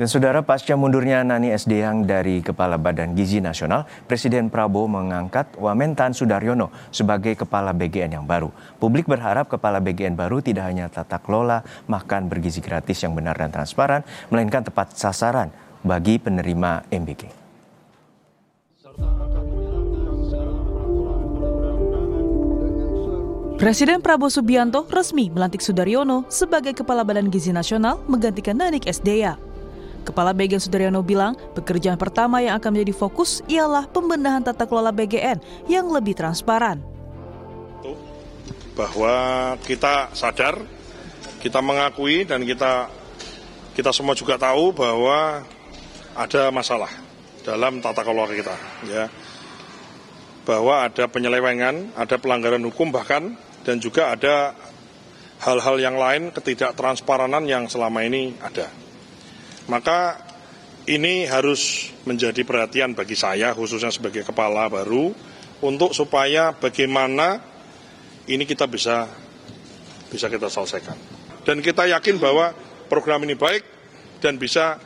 Dan saudara, pasca mundurnya Nani Sdehang dari Kepala Badan Gizi Nasional, Presiden Prabowo mengangkat Wamentan Sudaryono sebagai Kepala BGN yang baru. Publik berharap Kepala BGN baru tidak hanya tata kelola makan bergizi gratis yang benar dan transparan, melainkan tepat sasaran bagi penerima MBG. Presiden Prabowo Subianto resmi melantik Sudaryono sebagai Kepala Badan Gizi Nasional menggantikan Nani Sdehang. Kepala BGN Sudaryono bilang, pekerjaan pertama yang akan menjadi fokus ialah pembenahan tata kelola BGN yang lebih transparan. Bahwa kita sadar, kita mengakui dan kita semua juga tahu bahwa ada masalah dalam tata kelola kita, ya. Bahwa ada penyelewengan, ada pelanggaran hukum bahkan, dan juga ada hal-hal yang lain, ketidaktransparan yang selama ini ada. Maka ini harus menjadi perhatian bagi saya, khususnya sebagai kepala baru, untuk supaya bagaimana ini kita bisa kita selesaikan. Dan kita yakin bahwa program ini baik dan bisa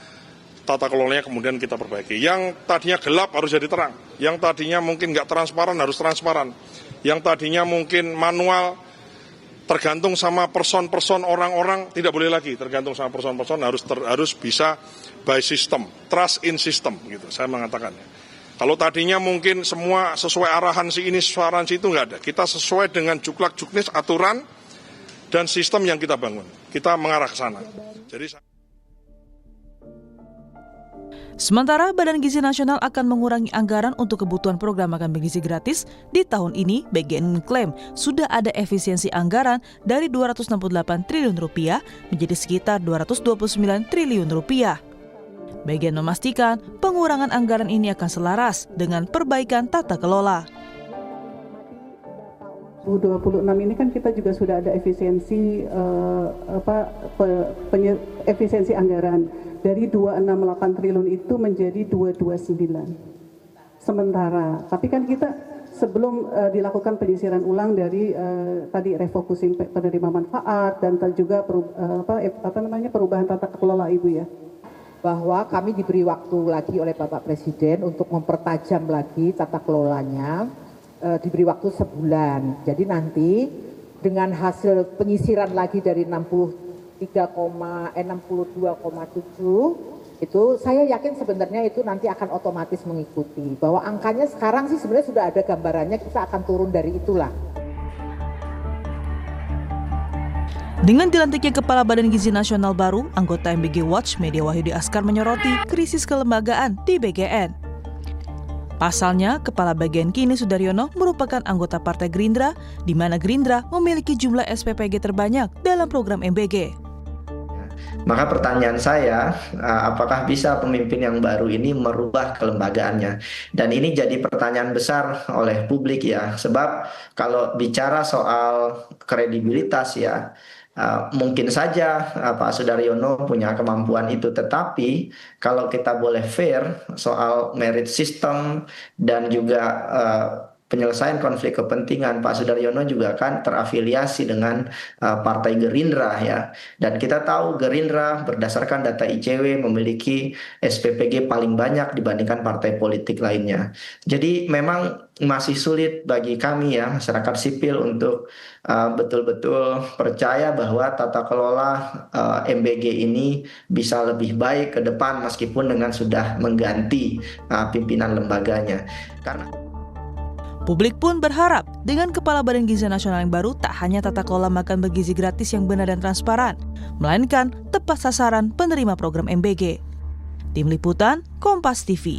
tata kelolanya kemudian kita perbaiki. Yang tadinya gelap harus jadi terang, yang tadinya mungkin nggak transparan harus transparan, yang tadinya mungkin manual tergantung sama person-person orang-orang tidak boleh lagi tergantung sama person-person, harus bisa by system, trust in system gitu saya mengatakan. Kalau tadinya mungkin semua sesuai arahan si ini, arahan si itu nggak ada. Kita sesuai dengan juklak-juknis aturan dan sistem yang kita bangun. Kita mengarah ke sana. Sementara Badan Gizi Nasional akan mengurangi anggaran untuk kebutuhan program makan bergizi gratis, di tahun ini BGN mengklaim sudah ada efisiensi anggaran dari Rp268 triliun menjadi sekitar Rp229 triliun. BGN memastikan pengurangan anggaran ini akan selaras dengan perbaikan tata kelola. 2026 ini kan kita juga sudah ada efisiensi efisiensi anggaran dari 268 triliun itu menjadi 229. Sementara, tapi kan kita sebelum dilakukan penyisiran ulang dari tadi refocusing penerima manfaat dan juga perubahan tata kelola Ibu ya. Bahwa kami diberi waktu lagi oleh Bapak Presiden untuk mempertajam lagi tata kelolanya, diberi waktu sebulan. Jadi nanti dengan hasil penyisiran lagi dari 62,7 itu saya yakin sebenarnya itu nanti akan otomatis mengikuti. Bahwa angkanya sekarang sih sebenarnya sudah ada gambarannya, kita akan turun dari itulah. Dengan dilantiknya Kepala Badan Gizi Nasional baru, anggota MBG Watch Media Wahyudi Askar menyoroti krisis kelembagaan di BGN. Pasalnya, Kepala BGN kini Sudaryono merupakan anggota Partai Gerindra, di mana Gerindra memiliki jumlah SPPG terbanyak dalam program MBG. Maka pertanyaan saya, apakah bisa pemimpin yang baru ini merubah kelembagaannya? Dan ini jadi pertanyaan besar oleh publik ya, sebab kalau bicara soal kredibilitas ya, mungkin saja Pak Sudaryono punya kemampuan itu, tetapi kalau kita boleh fair soal merit system dan juga penyelesaian konflik kepentingan, Pak Sudaryono juga kan terafiliasi dengan Partai Gerindra ya. Dan kita tahu Gerindra berdasarkan data ICW memiliki SPPG paling banyak dibandingkan partai politik lainnya. Jadi memang masih sulit bagi kami ya, masyarakat sipil untuk betul-betul percaya bahwa tata kelola MBG ini bisa lebih baik ke depan meskipun dengan sudah mengganti pimpinan lembaganya. Publik pun berharap dengan Kepala Badan Gizi Nasional yang baru tak hanya tata kelola makan bergizi gratis yang benar dan transparan, melainkan tepat sasaran penerima program MBG. Tim Liputan, Kompas TV.